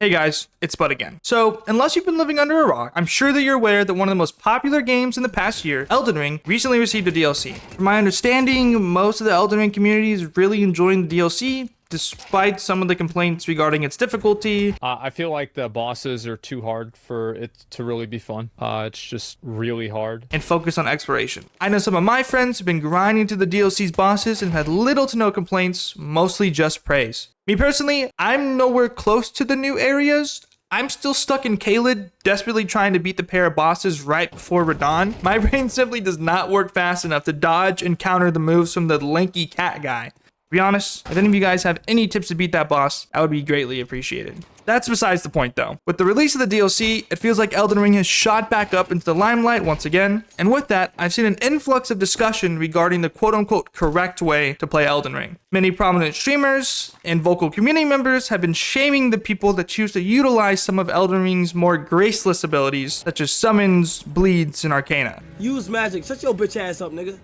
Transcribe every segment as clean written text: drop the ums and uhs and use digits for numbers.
Hey guys, it's Bud again. So, unless you've been living under a rock, I'm sure that you're aware that one of the most popular games in the past year, Elden Ring, recently received a DLC. From my understanding, most of the Elden Ring community is really enjoying the DLC, despite some of the complaints regarding its difficulty. I feel like the bosses are too hard for it to really be fun. It's just really hard. And focus on exploration. I know some of my friends have been grinding to the DLC's bosses and had little to no complaints, mostly just praise. Me personally, I'm nowhere close to the new areas. I'm still stuck in Caelid, desperately trying to beat the pair of bosses right before Radahn. My brain simply does not work fast enough to dodge and counter the moves from the lanky cat guy. To be honest, if any of you guys have any tips to beat that boss, that would be greatly appreciated. That's besides the point though. With the release of the DLC, it feels like Elden Ring has shot back up into the limelight once again, and with that, I've seen an influx of discussion regarding the quote-unquote correct way to play Elden Ring. Many prominent streamers and vocal community members have been shaming the people that choose to utilize some of Elden Ring's more graceless abilities, such as summons, bleeds, and arcana. Use magic. Shut your bitch ass up, nigga.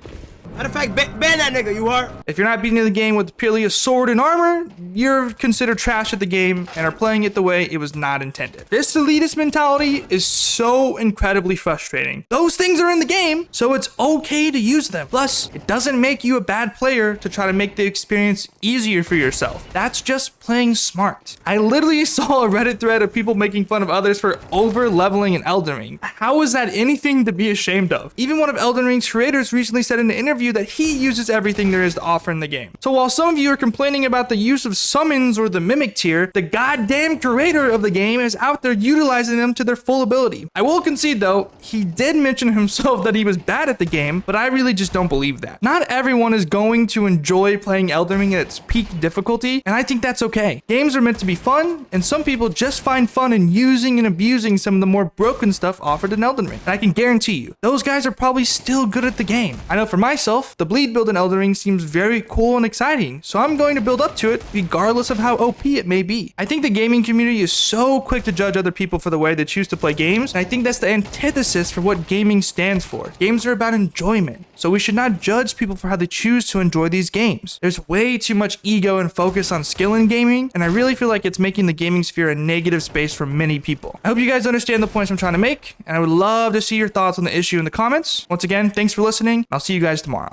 Matter of fact, ban that nigga, you heard? If you're not beating the game with purely a sword and armor, you're considered trash at the game and are playing it the way it was not intended. This elitist mentality is so incredibly frustrating. Those things are in the game, so it's okay to use them. Plus, it doesn't make you a bad player to try to make the experience easier for yourself. That's just playing smart. I literally saw a Reddit thread of people making fun of others for over leveling in Elden Ring. How is that anything to be ashamed of? Even one of Elden Ring's creators recently said in an interview that he uses everything there is to offer in the game. So while some of you are complaining about the use of summons or the mimic tier, the goddamn creator of the game is out there utilizing them to their full ability. I will concede though, he did mention himself that he was bad at the game, but I really just don't believe that. Not everyone is going to enjoy playing Elden Ring at its peak difficulty, and I think that's okay. Games are meant to be fun, and some people just find fun in using and abusing some of the more broken stuff offered in Elden Ring. And I can guarantee you, those guys are probably still good at the game. I know for myself, the bleed build in Elden Ring seems very cool and exciting, so I'm going to build up to it regardless of how OP it may be. I think the gaming community is so quick to judge other people for the way they choose to play games, and I think that's the antithesis for what gaming stands for. Games are about enjoyment, so we should not judge people for how they choose to enjoy these games. There's way too much ego and focus on skill in gaming, and I really feel like it's making the gaming sphere a negative space for many people. I hope you guys understand the points I'm trying to make, and I would love to see your thoughts on the issue in the comments. Once again, thanks for listening. I'll see you guys tomorrow.